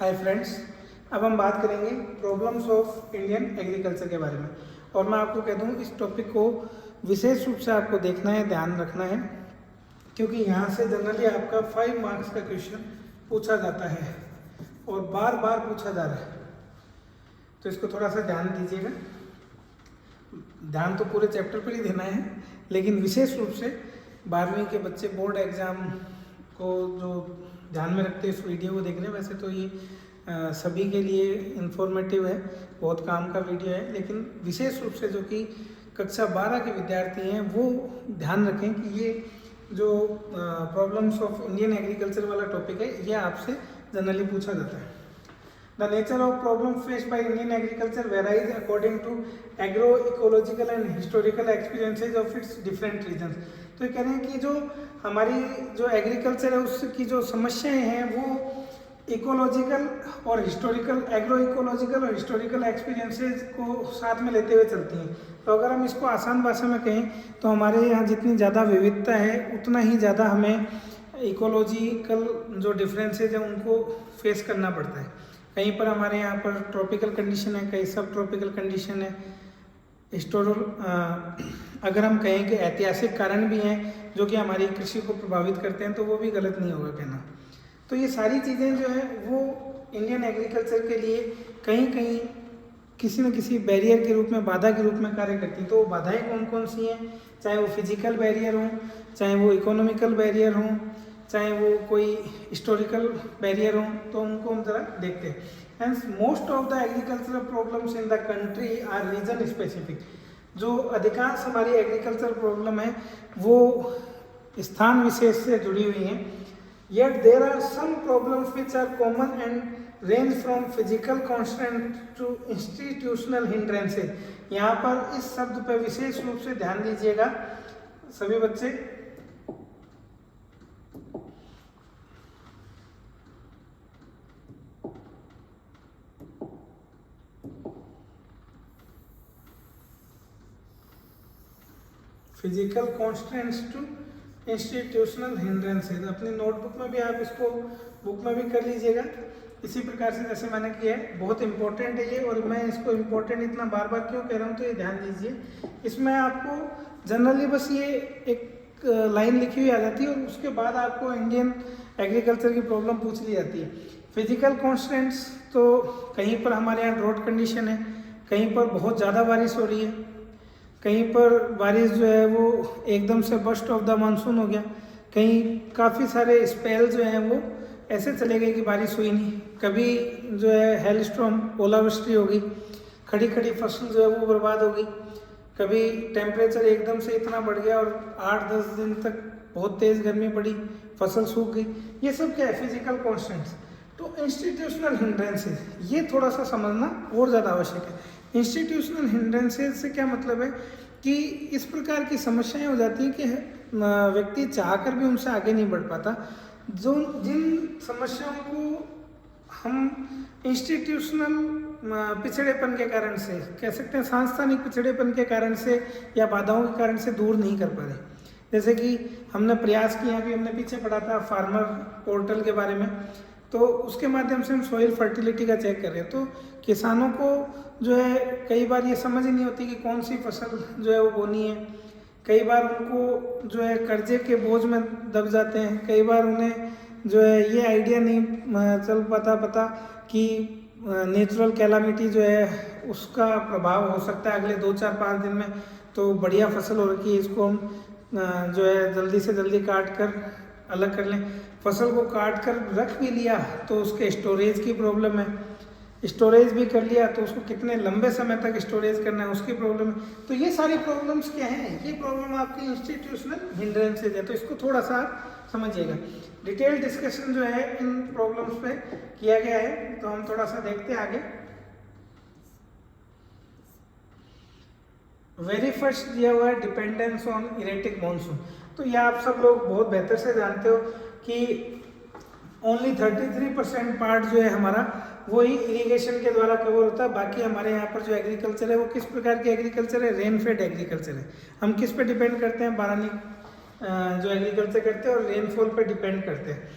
Hi friends, अब हम बात करेंगे प्रॉब्लम्स ऑफ इंडियन एग्रीकल्चर के बारे में। और मैं आपको कह दूं, इस टॉपिक को विशेष रूप से आपको देखना है, ध्यान रखना है, क्योंकि यहाँ से जनरली आपका 5 मार्क्स का क्वेश्चन पूछा जाता है और बार बार पूछा जा रहा है। तो इसको थोड़ा सा ध्यान दीजिएगा। ध्यान तो पूरे चैप्टर पर ही देना है, लेकिन विशेष रूप से 12वीं के बच्चे बोर्ड एग्ज़ाम को जो ध्यान में रखते हैं इस वीडियो को देख रहे हैं। वैसे तो ये सभी के लिए इंफॉर्मेटिव है, बहुत काम का वीडियो है, लेकिन विशेष रूप से जो कि कक्षा 12 के विद्यार्थी हैं वो ध्यान रखें कि ये जो प्रॉब्लम्स ऑफ इंडियन एग्रीकल्चर वाला टॉपिक है ये आपसे जनरली पूछा जाता है। The nature of problem faced by Indian agriculture varies according to agroecological and historical experiences of its different regions। तो ये कह रहे हैं कि जो हमारी जो एग्रीकल्चर है उसकी जो समस्याएं हैं वो इकोलॉजिकल और हिस्टोरिकल, एग्रो इकोलॉजिकल और हिस्टोरिकल एक्सपीरियंसेस को साथ में लेते हुए चलती हैं। तो अगर हम इसको आसान भाषा में कहें तो हमारे यहाँ जितनी ज़्यादा विविधता है उतना ही ज़्यादा हमें इकोलॉजिकल जो डिफरेंसेज हैं उनको फेस करना पड़ता है। कहीं पर हमारे यहाँ पर ट्रॉपिकल कंडीशन है, कहीं सब ट्रॉपिकल कंडीशन है। अगर हम कहें कि ऐतिहासिक कारण भी हैं जो कि हमारी कृषि को प्रभावित करते हैं तो वो भी गलत नहीं होगा कहना। तो ये सारी चीज़ें जो है वो इंडियन एग्रीकल्चर के लिए कहीं कहीं किसी न किसी बैरियर के रूप में, बाधा के रूप में कार्य करती हैं। तो वो बाधाएँ कौन कौन सी हैं, चाहे वो फिजिकल बैरियर हों, चाहे वो इकोनॉमिकल बैरियर हों, चाहे वो कोई हिस्टोरिकल बैरियर हों, तो उनको हम ज़रा देखते हैं। Hence most of the agricultural problems in the country are region specific. जो अधिकांश हमारी एग्रीकल्चर प्रॉब्लम है वो स्थान विशेष से जुड़ी हुई हैं। Yet there are some problems which are common and range from physical constant to institutional hindrances. यहाँ पर इस शब्द पर विशेष रूप से ध्यान दीजिएगा सभी बच्चे। Physical constants to institutional hindrances. अपनी नोटबुक में भी आप इसको बुक में भी कर लीजिएगा इसी प्रकार से जैसे मैंने किया है। बहुत इंपॉर्टेंट है ये, और मैं इसको इम्पोर्टेंट इतना बार बार क्यों कह रहा हूँ तो ये ध्यान दीजिए। इसमें आपको जनरली बस ये एक लाइन लिखी हुई आ जाती है और उसके बाद आपको इंडियन एग्रीकल्चर की प्रॉब्लम पूछ ली जाती है। फिजिकल कॉन्स्टेंट्स तो कहीं पर हमारे यहाँ ड्रॉट कंडीशन है, कहीं पर बहुत ज़्यादा बारिश हो रही है, कहीं पर बारिश जो है वो एकदम से बस्ट ऑफ द मानसून हो गया, कहीं काफ़ी सारे स्पेल जो हैं वो ऐसे चले गए कि बारिश हुई नहीं, कभी जो है हेल स्टॉर्म, ओलावृष्टि हो गई, खड़ी खड़ी फसल जो है वो बर्बाद हो गई, कभी टेम्परेचर एकदम से इतना बढ़ गया और 8-10 दिन तक बहुत तेज़ गर्मी पड़ी, फसल सूख गई। ये सब क्या है, फिजिकल कॉन्स्टेंट्स। तो इंस्टीट्यूशनल हिंड्रेंसेज ये थोड़ा सा समझना और ज़्यादा आवश्यक है। इंस्टीट्यूशनल हिंड्रेंसेज से क्या मतलब है कि इस प्रकार की समस्याएं हो जाती हैं कि व्यक्ति चाहकर भी उनसे आगे नहीं बढ़ पाता। जो जिन समस्याओं को हम इंस्टीट्यूशनल पिछड़ेपन के कारण से कह सकते हैं, सांस्थानिक पिछड़ेपन के कारण से या बाधाओं के कारण से दूर नहीं कर पा रहे। जैसे कि हमने प्रयास किया, अभी हमने पीछे पढ़ा था फार्मर पोर्टल के बारे में, तो उसके माध्यम से हम सॉइल फर्टिलिटी का चेक कर रहे हैं। तो किसानों को जो है कई बार ये समझ ही नहीं होती कि कौन सी फसल जो है वो बोनी है। कई बार उनको जो है कर्जे के बोझ में दब जाते हैं, कई बार उन्हें जो है ये आइडिया नहीं चल पता कि नेचुरल कैलामिटी जो है उसका प्रभाव हो सकता है अगले 2-4-5 दिन में। तो बढ़िया फसल हो रखी है, इसको हम जो है जल्दी से जल्दी काट कर अलग कर लें। फसल को काट कर रख भी लिया तो उसके स्टोरेज की प्रॉब्लम है, स्टोरेज भी कर लिया तो उसको कितने लंबे समय तक स्टोरेज करना है उसकी प्रॉब्लम है। तो ये सारी प्रॉब्लम्स क्या हैं, ये प्रॉब्लम आपकी इंस्टीट्यूशनल हिंड्रेंसेज है। तो इसको थोड़ा सा समझिएगा। डिटेल डिस्कशन जो है इन प्रॉब्लम्स पे किया गया है, तो हम थोड़ा सा देखते हैं आगे। वेरी फर्स्ट दिया हुआ है डिपेंडेंस ऑन इरेटिक मानसून। तो ये आप सब लोग बहुत बेहतर से जानते हो कि ओनली 33% पार्ट जो है हमारा वही इरिगेशन के द्वारा कवर होता है। बाकी हमारे यहाँ पर जो एग्रीकल्चर है वो किस प्रकार की एग्रीकल्चर है, रेन फेड एग्रीकल्चर है। हम किस पे डिपेंड करते हैं, बारानी जो एग्रीकल्चर करते हैं और रेनफॉल पे डिपेंड करते हैं।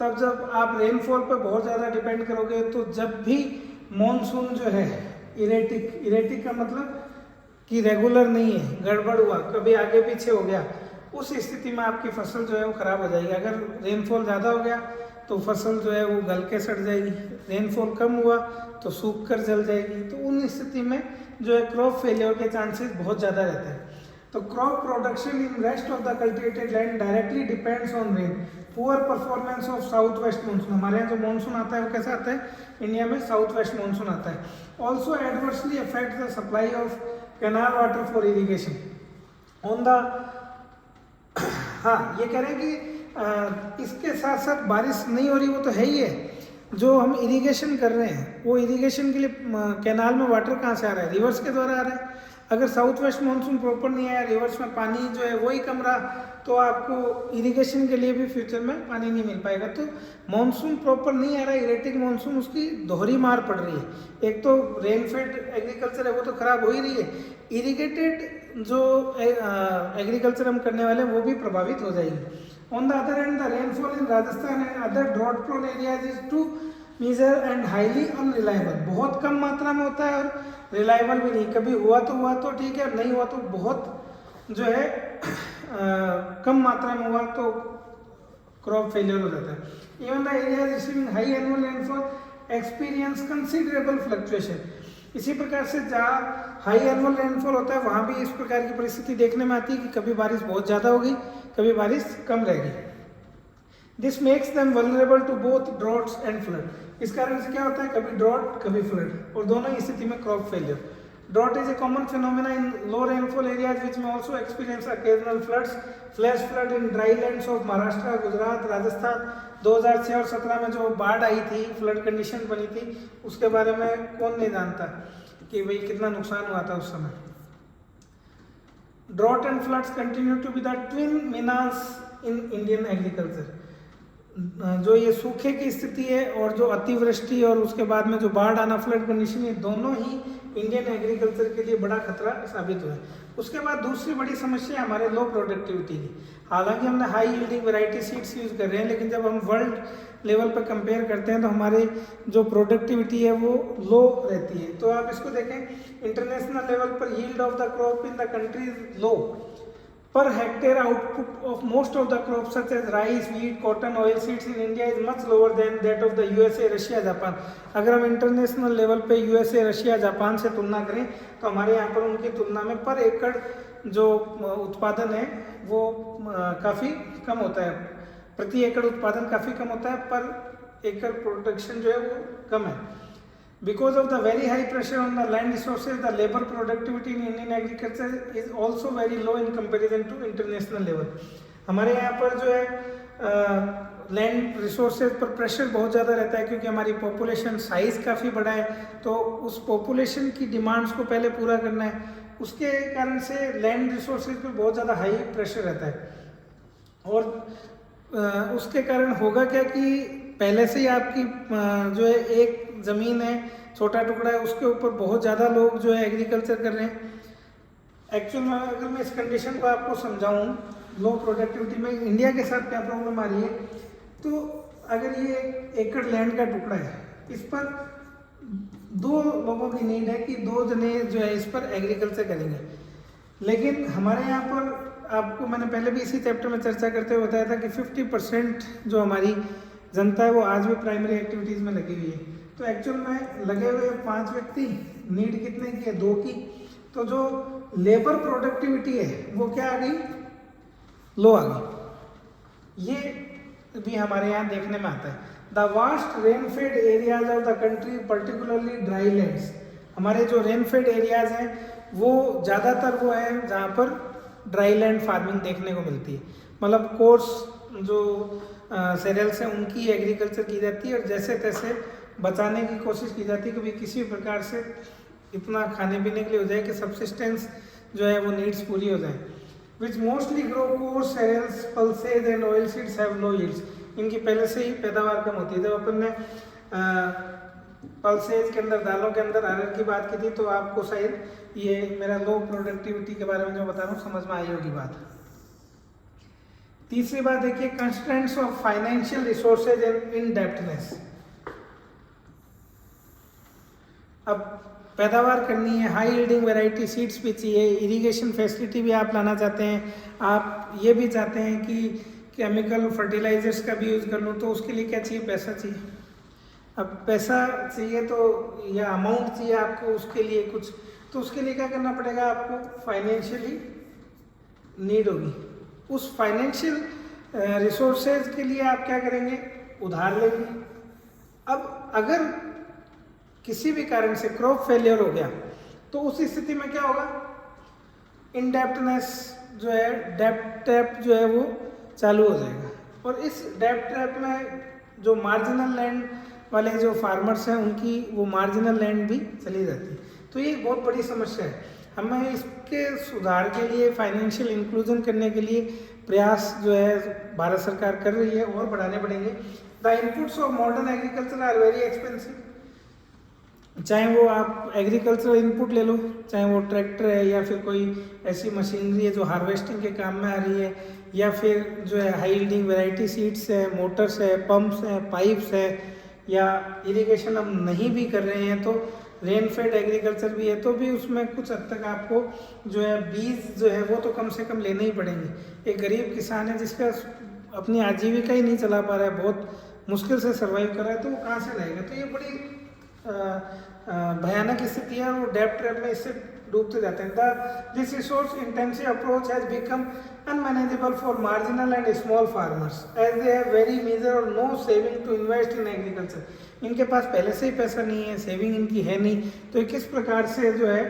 तब जब आप रेनफॉल पर बहुत ज़्यादा डिपेंड करोगे तो जब भी मॉनसून जो है इरेटिक का मतलब कि रेगुलर नहीं है, गड़बड़ हुआ, कभी आगे पीछे हो गया, उस स्थिति में आपकी फसल जो है वो खराब हो जाएगी। अगर रेनफॉल ज़्यादा हो गया तो फसल जो है वो गल के सड़ जाएगी, रेनफॉल कम हुआ तो सूख कर जल जाएगी। तो उन स्थिति में जो है क्रॉप फेलियर के चांसेस बहुत ज़्यादा रहते हैं। तो crop production in rest of the cultivated land directly depends on rain. Poor performance of south west monsoon, हमारे यहाँ जो मानसून आता है वो कैसा आता है, इंडिया में साउथ वेस्ट मानसून आता है। Also adversely affect the supply of canal water for irrigation on the, हाँ ये कह रहे हैं कि इसके साथ साथ बारिश नहीं हो रही वो तो है ही है, जो हम इरिगेशन कर रहे हैं वो इरिगेशन के लिए कैनाल में वाटर कहाँ से आ रहा है, रिवर्स के द्वारा आ रहा है। अगर साउथ वेस्ट मानसून प्रॉपर नहीं आया, रिवर्स में पानी जो है वही कम रहा, तो आपको इरिगेशन के लिए भी फ्यूचर में पानी नहीं मिल पाएगा। तो मानसून प्रॉपर नहीं आ रहा है, इरेटिक मानसून, उसकी दोहरी मार पड़ रही है। एक तो रेनफेड एग्रीकल्चर है वो तो खराब हो ही रही है, इरिगेटेड जो एग्रीकल्चर हम करने वाले हैं वो भी प्रभावित हो जाएगी। On the other hand the rainfall in Rajasthan and other drought prone areas is too meagre and highly unreliable. बहुत कम मात्रा में होता है और रिलायबल भी नहीं, कभी हुआ तो ठीक है, नहीं हुआ तो बहुत जो है कम मात्रा में हुआ तो क्रॉप फेलियर हो जाता है। Even the area receiving high annual rainfall experience considerable fluctuation. इसी प्रकार से जहाँ हाई एनुअल रेनफॉल होता है वहाँ भी इस प्रकार की परिस्थिति देखने में आती है कि कभी बारिश बहुत ज़्यादा होगी, कभी बारिश कम रहेगी। This makes them vulnerable to both droughts and flood. इस कारण से क्या होता है, कभी ड्रॉट कभी फ्लड, और दोनों ही स्थिति में crop failure. Drought is a common phenomena in low rainfall areas which may also experience occasional floods. Flash flood in dry lands of Maharashtra, Gujarat, Rajasthan 2006 और 17 में जो बाढ़ आई थी, फ्लड कंडीशन बनी थी, उसके बारे में कौन नहीं जानता कि भाई कितना नुकसान हुआ था उस समय। Drought and floods continue to be the twin menace in Indian agriculture. जो ये सूखे की स्थिति है और जो अतिवृष्टि और उसके बाद में जो बाढ़ आना, फ्लड कंडीशन, ये दोनों ही इंडियन एग्रीकल्चर के लिए बड़ा खतरा साबित हुआ है। उसके बाद दूसरी बड़ी समस्या है हमारे लो प्रोडक्टिविटी की। हालांकि हमने high yielding variety seeds use कर रहे हैं, लेकिन जब हम वर्ल्ड लेवल पर कंपेयर करते हैं तो हमारे जो प्रोडक्टिविटी है वो लो रहती है। तो आप इसको देखें, इंटरनेशनल लेवल पर yield of the crop in the country is low. Per hectare output of most of the crops such as rice, wheat, cotton, oilseeds in India is much lower than that of the USA, Russia, Japan. अगर हम international level पे USA, Russia, Japan से तुलना करें तो हमारे यहाँ पर उनकी तुलना में पर एकड़ जो उत्पादन है वो काफ़ी कम होता है, प्रति एकड़ उत्पादन काफ़ी कम होता है, पर एकड़ प्रोडक्शन जो है वो कम है। Because of the very high pressure on the land resources, the labor productivity in Indian agriculture is also very low in comparison to international level. हमारे यहाँ पर जो है लैंड रिसोर्सेज पर प्रेशर बहुत ज़्यादा रहता है, क्योंकि हमारी पॉपुलेशन साइज़ काफ़ी बड़ा है, तो उस पॉपुलेशन की डिमांड्स को पहले पूरा करना है, उसके कारण से लैंड रिसोर्सेज पर बहुत ज़्यादा हाई प्रेशर रहता है। और उसके कारण होगा क्या कि पहले से ही आपकी जो है एक ज़मीन है, छोटा टुकड़ा है, उसके ऊपर बहुत ज़्यादा लोग जो है एग्रीकल्चर कर रहे हैं। एक्चुअल में अगर मैं इस कंडीशन को आपको समझाऊं, लो प्रोडक्टिविटी में इंडिया के साथ क्या प्रॉब्लम आ रही है, तो अगर ये एकड़ लैंड का टुकड़ा है, इस पर दो लोगों की नीड है कि दो जने जो है इस पर एग्रीकल्चर करेंगे। लेकिन हमारे यहाँ पर आपको मैंने पहले भी इसी चैप्टर में चर्चा करते हुए बताया था कि 50% जो हमारी जनता है वो आज भी प्राइमरी एक्टिविटीज़ में लगी हुई है। तो एक्चुअल में लगे हुए 5 व्यक्ति, नीड कितने की है, 2 की, तो जो लेबर प्रोडक्टिविटी है वो क्या आ गई, लो आ गई। ये भी हमारे यहाँ देखने में आता है। The vast rainfed areas of the country, particularly dry lands, हमारे जो रेनफेड एरियाज हैं वो ज़्यादातर वो है जहाँ पर ड्राई लैंड फार्मिंग देखने को मिलती है, मतलब कोर्स जो सेरियल्स हैं उनकी एग्रीकल्चर की जाती है और जैसे तैसे बचाने की कोशिश की जाती है कि भाई किसी प्रकार से इतना खाने पीने के लिए हो जाए कि सब्सिस्टेंस जो है वो नीड्स पूरी हो जाए। Which mostly grow coarse cereals, pulses and oil seeds have low yields. इनकी पहले से ही पैदावार कम होती है। जब अपन ने पल्सेज के अंदर, दालों के अंदर अरहर की बात की थी, तो आपको शायद ये मेरा लो प्रोडक्टिविटी के बारे में जो बता रहा हूँ समझ में आई होगी बात। तीसरी बात देखिए, constraints of financial resources and indebtedness. अब पैदावार करनी है, हाई यील्डिंग वैरायटी सीड्स भी चाहिए, इरिगेशन फैसिलिटी भी आप लाना चाहते हैं, आप ये भी चाहते हैं कि केमिकल फर्टिलाइजर्स का भी यूज़ कर लूँ, तो उसके लिए क्या चाहिए? पैसा चाहिए। अब पैसा चाहिए तो या अमाउंट चाहिए आपको उसके लिए कुछ, तो उसके लिए क्या करना पड़ेगा? आपको फाइनेंशियली नीड होगी। उस फाइनेंशियल रिसोर्सेज के लिए आप क्या करेंगे? उधार लेंगे। अब अगर किसी भी कारण से क्रॉप फेलियर हो गया तो उस स्थिति में क्या होगा? इंडेप्टनेस जो है, डेब्ट ट्रैप जो है वो चालू हो जाएगा। और इस डेब्ट ट्रैप में जो मार्जिनल लैंड वाले जो फार्मर्स हैं उनकी वो मार्जिनल लैंड भी चली जाती है। तो ये बहुत बड़ी समस्या है। हमें इसके सुधार के लिए, फाइनेंशियल इंक्लूजन करने के लिए प्रयास जो है भारत सरकार कर रही है और बढ़ाने पड़ेंगे। The inputs of modern agriculture are very expensive. चाहे वो आप एग्रीकल्चरल इनपुट ले लो, चाहे वो ट्रैक्टर है या फिर कोई ऐसी मशीनरी है जो हार्वेस्टिंग के काम में आ रही है, या फिर जो है हाई यील्डिंग वैरायटी सीड्स है, मोटर्स है, पंप्स हैं, पाइप्स है, या इरिगेशन हम नहीं भी कर रहे हैं तो रेन फेड एग्रीकल्चर भी है, तो भी उसमें कुछ हद तक आपको जो है बीज जो है वो तो कम से कम लेने ही पड़ेंगे। एक गरीब किसान है जिसका अपनी आजीविका ही नहीं चला पा रहा है, बहुत मुश्किल से सर्वाइव कर रहा है, तो वो कहाँ से लाएगा? तो ये बड़ी भयानक स्थिति है, वो डेब्ट ट्रैप में इससे डूबते जाते हैं। This resource intensive approach has become unmanageable for marginal and small farmers as they have very meagre और no saving to invest in agriculture. इनके पास पहले से ही पैसा नहीं है, सेविंग इनकी है नहीं, तो ये किस प्रकार से जो है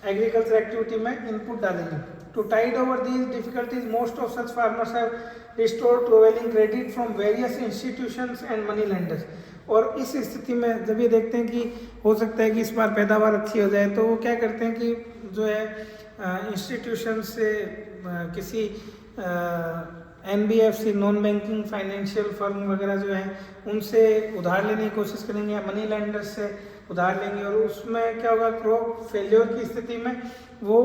एग्रीकल्चर एक्टिविटी में इनपुट डालेंगे? To tide over these difficulties most of such farmers have restored prevailing credit from various institutions and money lenders. और इस स्थिति में जब ये देखते हैं कि हो सकता है कि इस बार पैदावार अच्छी हो जाए, तो वो क्या करते हैं कि जो है इंस्टीट्यूशन से किसी NBFC non banking financial firm वगैरह जो है उनसे उधार लेने की कोशिश करेंगे, या मनी लेंडर्स से उधार लेंगे, और उसमें क्या होगा? क्रॉप फेलियर की स्थिति में वो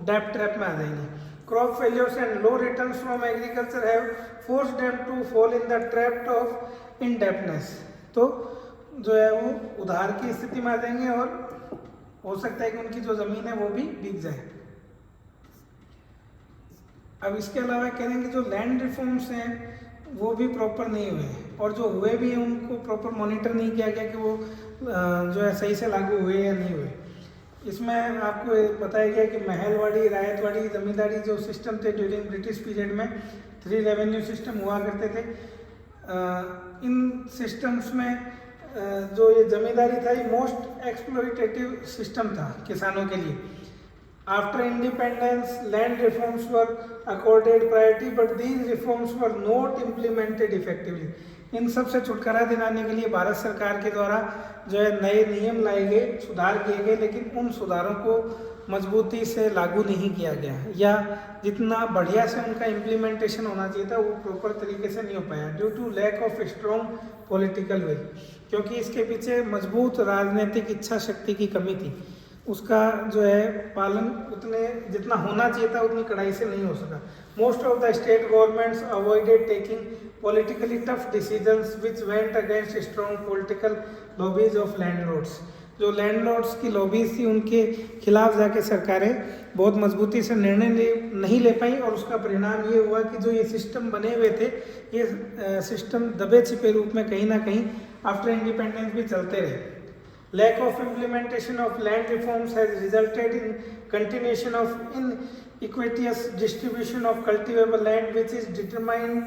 डेब्ट ट्रैप में आ जाएंगे। Crop failures and low return from agriculture have forced them to fall in the trap of indebtedness. तो जो है वो उधार की स्थिति में आ जाएंगे और हो सकता है कि उनकी जो ज़मीन है वो भी बिक जाए। अब इसके अलावा कह रहे हैं कि जो लैंड रिफॉर्म्स हैं वो भी प्रॉपर नहीं हुए, और जो हुए भी हैं उनको प्रॉपर मॉनिटर नहीं किया गया कि वो जो है सही से लागू हुए या नहीं हुए। इसमें आपको बताया गया कि महलवाड़ी, रायतवाड़ी, जमींदारी जो सिस्टम थे ड्यूरिंग ब्रिटिश पीरियड में, 3 रेवेन्यू सिस्टम हुआ करते थे। इन सिस्टम्स में जो ये जमींदारी था ये मोस्ट एक्सप्लोइटेटिव सिस्टम था किसानों के लिए। After independence land reforms were accorded priority but these reforms were not implemented effectively. इन सब से छुटकारा दिलाने के लिए भारत सरकार के द्वारा जो है नए नियम लाए गए, सुधार किए गए, लेकिन उन सुधारों को मजबूती से लागू नहीं किया गया, या जितना बढ़िया से उनका इम्प्लीमेंटेशन होना चाहिए था वो प्रॉपर तरीके से नहीं हो पाया due to lack of strong political will, क्योंकि इसके पीछे मजबूत राजनीतिक इच्छा शक्ति की कमी थी। उसका जो है पालन उतने जितना होना चाहिए था उतनी कड़ाई से नहीं हो सका। Most of the state governments avoided taking politically tough decisions which went against strong political lobbies of landlords। जो लैंडलॉर्ड्स की लॉबीज थी उनके खिलाफ जाके सरकारें बहुत मजबूती से निर्णय नहीं ले पाई, और उसका परिणाम ये हुआ कि जो ये सिस्टम बने हुए थे ये सिस्टम दबे छिपे रूप में कहीं ना कहीं आफ्टर इंडिपेंडेंस भी चलते रहे। Lack of implementation of land reforms has resulted in continuation of iniquitous distribution of cultivable land which is determined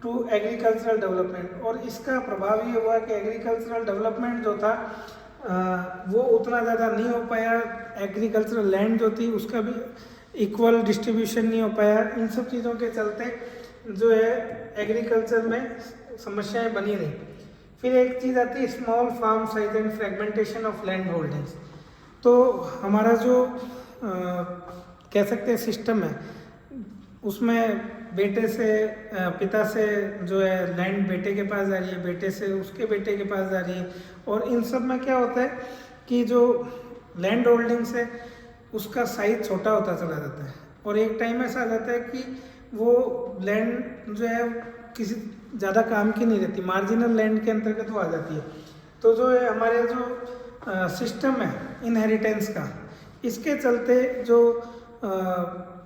to agricultural development. और इसका प्रभाव ये हुआ कि एग्रीकल्चरल डेवलपमेंट जो था वो उतना ज़्यादा नहीं हो पाया, एग्रीकल्चरल लैंड जो थी उसका भी इक्वल डिस्ट्रीब्यूशन नहीं हो पाया। इन सब चीज़ों के चलते जो है एग्रीकल्चर में समस्याएं बनी रही। फिर एक चीज़ आती है small farm size and fragmentation of land holdings. तो हमारा जो कह सकते हैं सिस्टम है उसमें बेटे से पिता से जो है लैंड बेटे के पास जा रही है, बेटे से उसके बेटे के पास जा रही है, और इन सब में क्या होता है कि जो लैंड होल्डिंग्स है उसका साइज छोटा होता चला जाता है, और एक टाइम ऐसा आ जाता है कि वो लैंड जो है किसी ज़्यादा काम की नहीं रहती, मार्जिनल लैंड के अंतर्गत वो आ जाती है। तो जो है हमारे जो सिस्टम है इनहेरिटेंस का, इसके चलते जो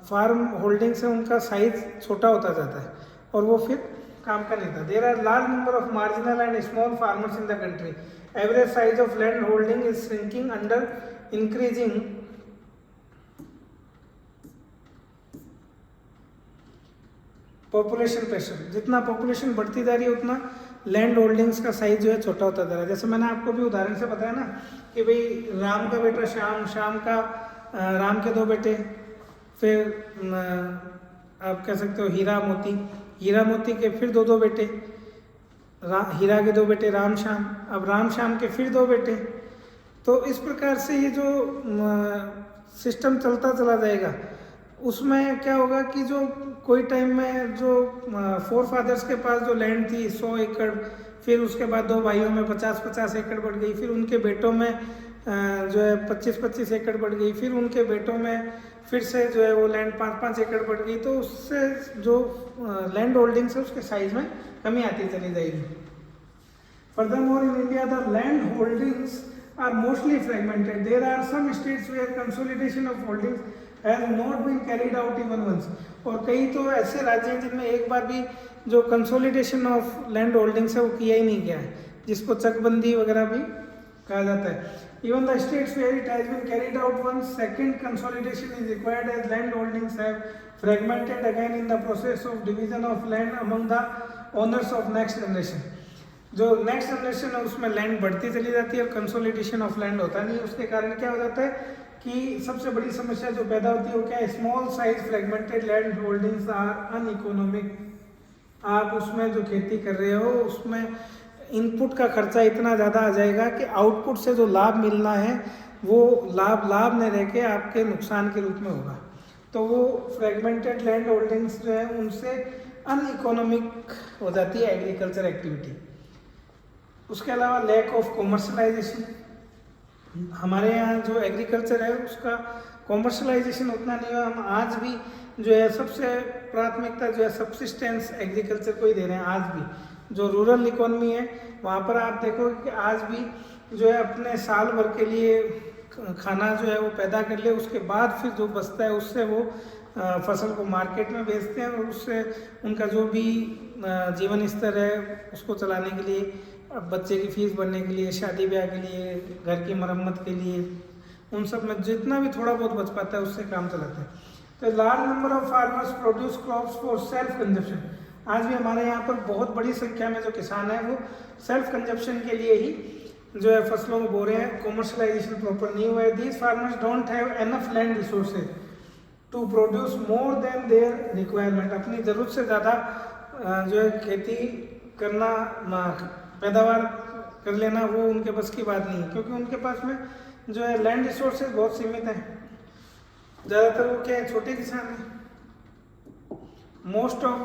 फार्म होल्डिंग्स है उनका साइज छोटा होता जाता है और वो फिर काम का नहीं था। There are large number of marginal and small farmers in the country. Average size of land holding is shrinking under increasing population pressure. जितना पॉपुलेशन बढ़ती जा रही है उतना लैंड होल्डिंग्स का साइज जो है छोटा होता जा रहा है। जैसे मैंने आपको भी उदाहरण से बताया ना कि भाई राम का बेटा श्याम, श्याम का राम के 2 बेटे, फिर आप कह सकते हो हीरा मोती, हीरा मोती के फिर 2 बेटे, हीरा के 2 बेटे राम श्याम, अब राम श्याम के फिर 2 बेटे। तो इस प्रकार से ये जो सिस्टम चलता चला जाएगा, उसमें क्या होगा कि जो कोई टाइम में जो फोर फादर्स के पास जो लैंड थी 100 एकड़, फिर उसके बाद 2 भाइयों में 50-50 एकड़ बढ़ गई, फिर उनके बेटों में जो है 25-25 एकड़ बढ़ गई, फिर उनके बेटों में फिर से जो है वो लैंड 5-5 एकड़ बढ़ गई। तो उससे जो लैंड होल्डिंग्स है उसके साइज में कमी आती चली जाएगी। Furthermore in India the land holdings are mostly fragmented. There are some states where consolidation of holdings has not been carried out even once. और कई तो ऐसे राज्य हैं जिनमें एक बार भी जो कंसोलिडेशन ऑफ लैंड होल्डिंग्स है वो किया ही नहीं गया है, जिसको चकबंदी वगैरह भी कहा जाता है। Even the states where it has been carried out once, second consolidation is required as land holdings have fragmented again in the process of division of land among the owners of next generation. जो next generation है उसमें land बढ़ती चली जाती है और consolidation of land होता नहीं है। उसके कारण क्या हो जाता है कि सबसे बड़ी समस्या जो पैदा होती है वो क्या है, small size fragmented land holdings are uneconomic. आप उसमें जो खेती कर रहे हो उसमें इनपुट का खर्चा इतना ज़्यादा आ जाएगा कि आउटपुट से जो लाभ मिलना है वो लाभ नहीं रह के आपके नुकसान के रूप में होगा। तो वो फ्रेगमेंटेड लैंड होल्डिंग्स जो है उनसे अनइकोनॉमिक हो जाती है एग्रीकल्चर एक्टिविटी। उसके अलावा लैक ऑफ कॉमर्शलाइजेशन, हमारे यहाँ जो एग्रीकल्चर है उसका कॉमर्शलाइजेशन उतना नहीं हुआ। हम आज भी जो है सबसे प्राथमिकता जो है सब्सिस्टेंस एग्रीकल्चर को ही दे रहे हैं। आज भी जो रूरल इकोनॉमी है वहाँ पर आप देखोगे कि आज भी जो है अपने साल भर के लिए खाना जो है वो पैदा कर ले, उसके बाद फिर जो बचता है उससे वो फसल को मार्केट में बेचते हैं और उससे उनका जो भी जीवन स्तर है उसको चलाने के लिए, बच्चे की फीस भरने के लिए, शादी ब्याह के लिए, घर की मरम्मत के लिए, उन सब में जितना भी थोड़ा बहुत बच पाता है उससे काम चलाते हैं। तो large number of farmers produce crops for self consumption. आज भी हमारे यहाँ पर बहुत बड़ी संख्या में जो किसान हैं वो सेल्फ कंजप्शन के लिए ही जो है फसलों को बो रहे हैं। कॉमर्शलाइजेशन प्रॉपर नहीं हुआ है। These farmers don't have enough land resources to produce more than their requirement. अपनी ज़रूरत से ज़्यादा जो है खेती करना, पैदावार कर लेना वो उनके बस की बात नहीं है, क्योंकि उनके पास में जो है लैंड रिसोर्सेज बहुत सीमित हैं। ज़्यादातर वो क्या है, छोटे किसान हैं। Most of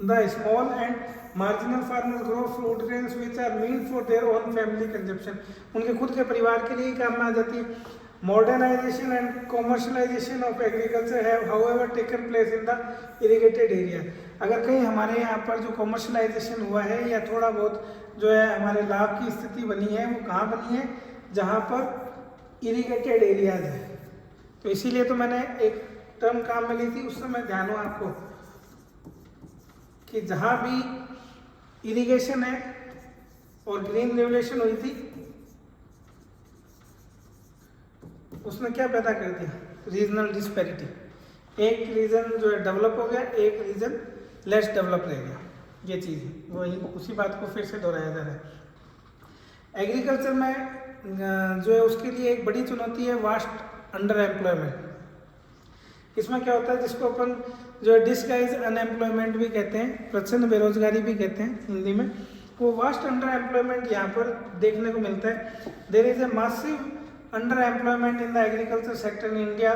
the small and marginal farmers grow fruit grains which are mean for their own family consumption. उनके खुद के परिवार के लिए ही काम में आ जाती है। Modernisation and commercialisation of agriculture have however taken place in the irrigated area. अगर कहीं हमारे यहाँ पर जो कॉमर्शलाइजेशन हुआ है या थोड़ा बहुत जो है हमारे लाभ की स्थिति बनी है वो कहाँ बनी है, जहाँ पर इरिगेटेड एरियाज है। तो इसीलिए तो मैंने एक टर्म काम में ली थी, उस समय ध्यान हो आपको कि जहाँ भी इरिगेशन है और ग्रीन रेवोल्यूशन हुई थी उसने क्या पैदा कर दिया, रीजनल डिस्पैरिटी। एक रीजन जो है डेवलप हो गया, एक रीजन लेस डेवलप रह गया। ये चीज़ है, वही उसी बात को फिर से दोहराया जा रहा है। एग्रीकल्चर में जो है उसके लिए एक बड़ी चुनौती है वास्ट अंडर एम्प्लॉयमेंट। इसमें क्या होता है, जिसको अपन जो है डिस्गाइज अनएम्प्लॉयमेंट भी कहते हैं, प्रच्छन्न बेरोजगारी भी कहते हैं हिंदी में, वो वास्ट अंडर एम्प्लॉयमेंट यहाँ पर देखने को मिलता है। There is a massive under employment in the agriculture sector in India,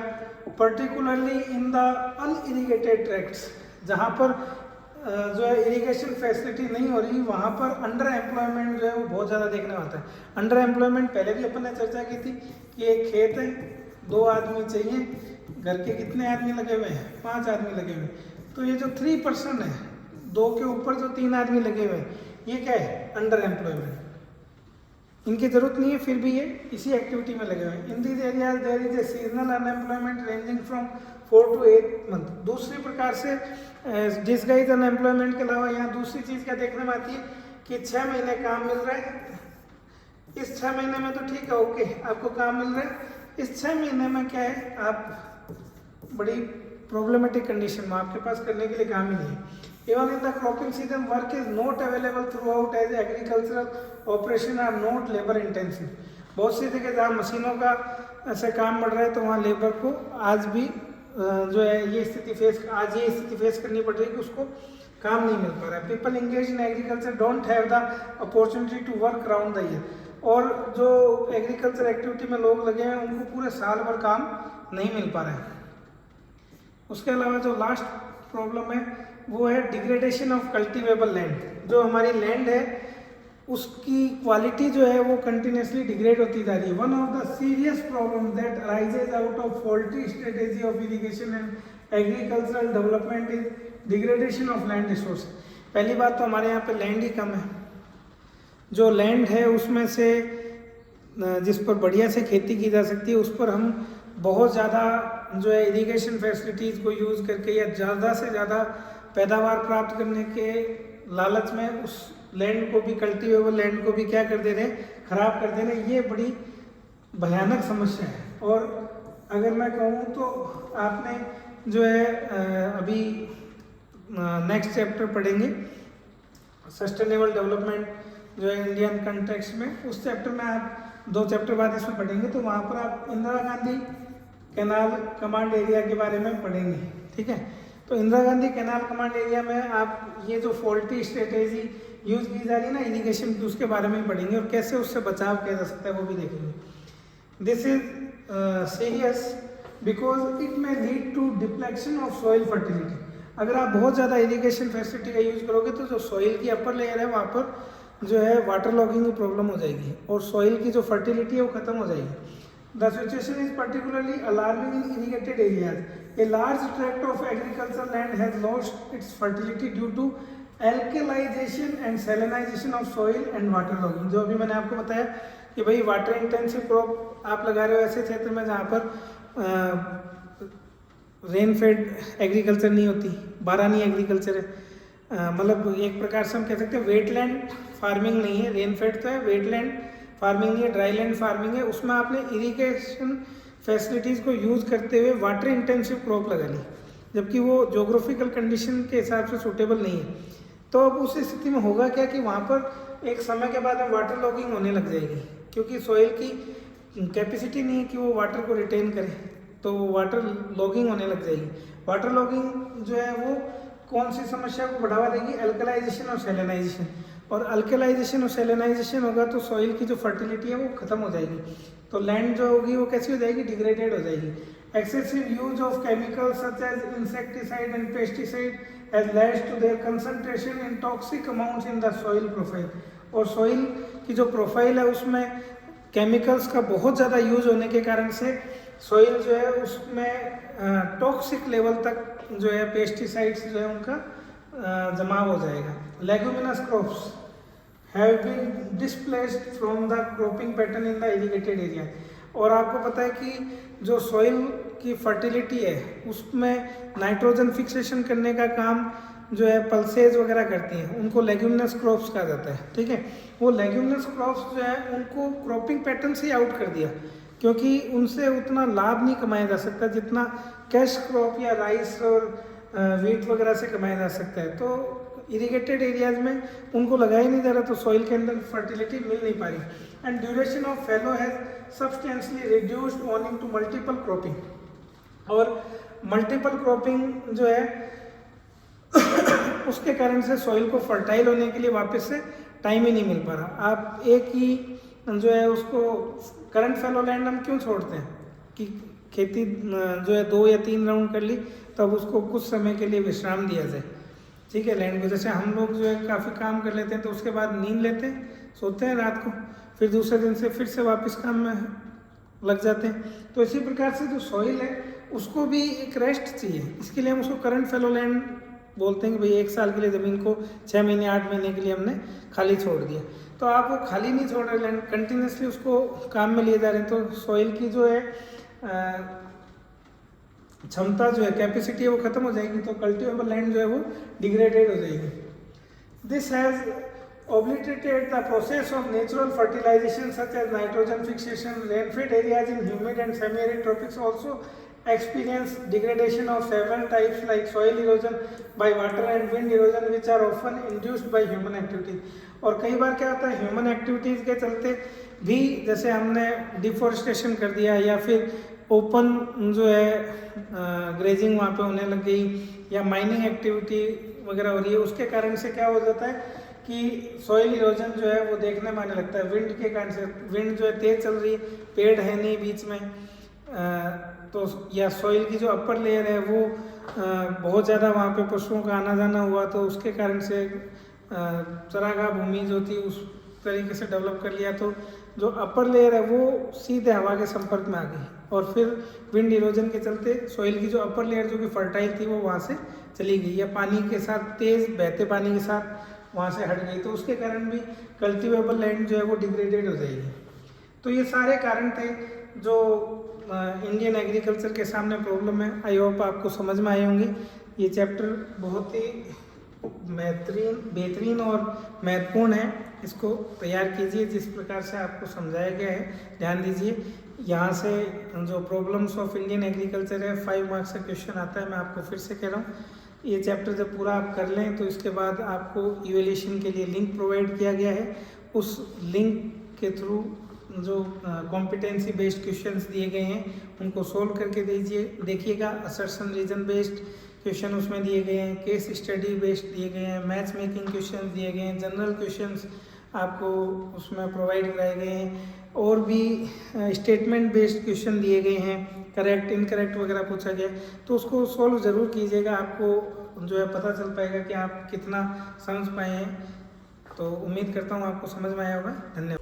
particularly in the unirrigated tracts. जहाँ पर जो है इरिगेशन फैसिलिटी नहीं हो रही वहाँ पर अंडर एम्प्लॉयमेंट जो है वो बहुत ज़्यादा देखने में आता है। अंडर एम्प्लॉयमेंट पहले भी अपन ने चर्चा की थी कि एक खेत है, 2 आदमी चाहिए, घर के कितने आदमी लगे हुए हैं, 5 आदमी लगे हुए हैं। तो ये जो 3% है, 2 के ऊपर जो 3 आदमी लगे हुए हैं, ये क्या है? Under employment. इनकी जरूरत नहीं है, फिर भी ये इसी एक्टिविटी में लगे हुए हैं। In these areas there is a seasonal unemployment ranging from 4 to 8 month. दूसरी प्रकार से डिसगाइज अनएम्प्लॉयमेंट के अलावा यहाँ दूसरी चीज़ क्या देखने में आती है कि 6 महीने काम मिल रहा है। इस 6 महीने में तो ठीक है, ओके, आपको काम मिल रहा है। इस 6 महीने में क्या है, आप बड़ी प्रॉब्लमेटिक कंडीशन में, आपके पास करने के लिए काम ही नहीं है। Even in the cropping season, work is not available throughout as agricultural operation are not labor intensive. बहुत सी जगह जहाँ मशीनों का ऐसे काम बढ़ रहा है तो वहाँ लेबर को आज भी जो है ये स्थिति फेस करनी पड़ रही है कि उसको काम नहीं मिल पा रहा है। People engage in agriculture don't have the opportunity to work around the year. और जो एग्रीकल्चर एक्टिविटी में लोग लगे हैं उनको पूरे साल भर काम नहीं मिल पा रहा है। उसके अलावा जो लास्ट प्रॉब्लम है वो है डिग्रेडेशन ऑफ कल्टीवेबल लैंड। जो हमारी लैंड है उसकी क्वालिटी जो है वो कंटिन्यूसली डिग्रेड होती जा रही है। One of the serious problem that arises out of faulty strategy of irrigation and agricultural development is degradation of land resource. पहली बात तो हमारे यहाँ पे लैंड ही कम है। जो लैंड है उसमें से जिस पर बढ़िया से खेती की जा सकती है उस पर हम बहुत ज़्यादा जो है इरिगेशन फैसिलिटीज़ को यूज़ करके या ज़्यादा से ज़्यादा पैदावार प्राप्त करने के लालच में उस लैंड को भी, कल्टीवेबल लैंड को भी क्या कर दे रहे हैं, खराब कर दे रहे हैं। ये बड़ी भयानक समस्या है। और अगर मैं कहूँ तो आपने जो है अभी नेक्स्ट चैप्टर पढ़ेंगे सस्टेनेबल डेवलपमेंट जो है इंडियन कंटेक्स्ट में, उस चैप्टर में आप 2 चैप्टर बाद इसमें पढ़ेंगे तो वहाँ पर आप Indira Gandhi canal command area के बारे में पढ़ेंगे। ठीक है, तो Indira Gandhi canal command area में आप ये जो फॉल्टी स्ट्रेटेजी यूज की जा रही है ना इरिगेशन की, उसके बारे में पढ़ेंगे और कैसे उससे बचाव किया जा सकता है वो भी देखेंगे। This is serious because it may lead to depletion of soil fertility. अगर आप बहुत ज़्यादा इरिगेशन फैसिलिटी का यूज़ करोगे तो जो सॉइल की अपर लेयर है वहाँ पर जो है वाटर लॉगिंग की प्रॉब्लम हो जाएगी और सॉइल की जो फर्टिलिटी है वो खत्म हो जाएगी। The situation is particularly alarming in irrigated areas. A large tract of agriculture land has lost its fertility due to alkalization and salinization of soil and water logging. जो अभी मैंने आपको बताया कि भाई वाटर इंटेंसिव क्रॉप आप लगा रहे हो ऐसे क्षेत्र में जहाँ पर रेन फेड एग्रीकल्चर नहीं होती, बारानी एग्रीकल्चर है। मतलब एक प्रकार से हम कह सकते हैं वेटलैंड फार्मिंग नहीं है, रेन फेड तो है, वेटलैंड फार्मिंग नहीं है, ड्राई लैंड फार्मिंग है। उसमें आपने इरिगेशन फैसिलिटीज़ को यूज़ करते हुए वाटर इंटेंसिव क्रॉप लगा ली, जबकि वो जोग्राफिकल कंडीशन के हिसाब से सूटेबल नहीं है। तो अब उस स्थिति में होगा क्या कि वहाँ पर एक समय के बाद वाटर लॉगिंग होने लग जाएगी, क्योंकि सॉइल की कैपेसिटी नहीं है कि वो वाटर को रिटेन करे, तो वाटर लॉगिंग होने लग जाएगी। वाटर लॉगिंग जो है वो कौन सी समस्या को बढ़ावा देगी? अल्कलाइजेशन और सैलिनाइजेशन। और अल्कलाइजेशन और सैलिनाइजेशन होगा तो सॉइल की जो फर्टिलिटी है वो खत्म हो जाएगी, तो लैंड जो होगी वो कैसी हो जाएगी? डिग्रेडेड हो जाएगी। Excessive use of chemicals such as insecticide and pesticide has led to their concentration in toxic amounts in the soil profile। और सॉइल की जो प्रोफाइल है उसमें केमिकल्स का बहुत ज़्यादा यूज होने के कारण से सॉइल जो है उसमें टॉक्सिक लेवल तक जो है पेस्टिसाइड्स जो है उनका जमाव हो जाएगा। Leguminous crops have been displaced from the cropping pattern in the irrigated area. और आपको पता है कि जो सॉइल की फर्टिलिटी है उसमें नाइट्रोजन फिक्सेशन करने का काम जो है पल्सेज वगैरह करती हैं, उनको लेग्यूमिनस क्रॉप्स कहा जाता है। ठीक है, वो लेग्यूमिनस क्रॉप्स जो है उनको क्रॉपिंग पैटर्न से आउट कर दिया, क्योंकि उनसे उतना लाभ नहीं कमाया जा सकता जितना कैश क्रॉप या राइस और वीट वगैरह से कमाया जा सकता है। तो इरिगेटेड एरियाज में उनको लगाया ही नहीं जा रहा, तो सॉइल के अंदर फर्टिलिटी मिल नहीं पा रही। And duration of fallow has substantially reduced owing to multiple cropping. और मल्टीपल क्रॉपिंग जो है उसके कारण से सॉइल को फर्टाइल होने के लिए वापस से टाइम ही नहीं मिल पा रहा। आप एक ही जो है उसको करंट फैलो लैंड हम क्यों छोड़ते हैं कि खेती जो है 2 या 3 राउंड कर ली तब उसको कुछ समय के लिए विश्राम दिया जाए। ठीक है, लैंड को जैसे हम लोग जो है काफ़ी काम कर लेते हैं तो उसके बाद नींद लेते हैं, सोते हैं रात को, फिर दूसरे दिन से फिर से वापस काम में लग जाते हैं। तो इसी प्रकार से जो सॉइल है उसको भी एक रेस्ट चाहिए। इसके लिए हम उसको करंट फैलो लैंड बोलते हैं कि भाई 1 साल के लिए ज़मीन को 6 महीने 8 महीने के लिए हमने खाली छोड़ दिया। तो आप वो खाली नहीं छोड़ रहे लैंड, कंटिन्यूसली उसको काम में लिए जा रहे हैं, तो सॉइल की जो है क्षमता जो है, कैपेसिटी है, वो खत्म हो जाएगी, तो कल्टिवेबल लैंड जो है वो डिग्रेडेड हो जाएगी। This has obliterated the process of natural fertilization such as nitrogen fixation. Rainfed areas in humid and semi-arid tropics also experience degradation of several types like soil erosion by water and wind erosion, which are often induced by human activities. और कई बार क्या होता है, human activities के चलते भी, जैसे हमने डिफॉरेस्टेशन कर दिया या फिर ओपन जो है ग्रेजिंग वहाँ पे होने लग गई, या माइनिंग एक्टिविटी वगैरह हो रही है, उसके कारण से क्या हो जाता है कि सॉइल इरोजन जो है वो देखने में आने लगता है। विंड के कारण से, विंड जो है तेज चल रही है, पेड़ है नहीं बीच में, तो या सॉइल की जो अपर लेयर है वो बहुत ज़्यादा वहाँ पे पशुओं का आना जाना हुआ, तो उसके कारण से चरागाह भूमि जो थी उस तरीके से डेवलप कर लिया, तो जो अपर लेयर है वो सीधे हवा के संपर्क में आ गई, और फिर विंड इरोजन के चलते सॉइल की जो अपर लेयर जो कि फर्टाइल थी वो वहाँ से चली गई, या पानी के साथ, तेज़ बहते पानी के साथ वहाँ से हट गई, तो उसके कारण भी कल्टिवेबल लैंड जो है वो डिग्रेडेड हो जाएगी। तो ये सारे कारण थे जो इंडियन एग्रीकल्चर के सामने प्रॉब्लम है। आई होप आपको समझ में आए होंगे। ये चैप्टर बहुत ही बेहतरीन और महत्वपूर्ण है, इसको तैयार कीजिए जिस प्रकार से आपको समझाया गया है। ध्यान दीजिए, यहाँ से जो प्रॉब्लम्स ऑफ इंडियन एग्रीकल्चर है 5 मार्क्स का क्वेश्चन आता है। मैं आपको फिर से कह रहा हूँ, ये चैप्टर जब पूरा आप कर लें तो इसके बाद आपको इवैल्यूएशन के लिए लिंक प्रोवाइड किया गया है। उस लिंक के थ्रू जो कॉम्पिटेंसी बेस्ड क्वेश्चंस दिए गए हैं उनको सोल्व करके देखिएगा। असर्शन रीजन बेस्ड क्वेश्चन उसमें दिए गए हैं, केस स्टडी बेस्ड दिए गए हैं, मैच मेकिंग क्वेश्चन दिए गए हैं, जनरल क्वेश्चंस आपको उसमें प्रोवाइड कराए गए हैं, और भी स्टेटमेंट बेस्ड क्वेश्चन दिए गए हैं, करेक्ट इनकरेक्ट वगैरह पूछा गया, तो उसको सॉल्व ज़रूर कीजिएगा। आपको जो है पता चल पाएगा कि आप कितना समझ पाए हैं। तो उम्मीद करता हूँ आपको समझ में आया होगा। धन्यवाद।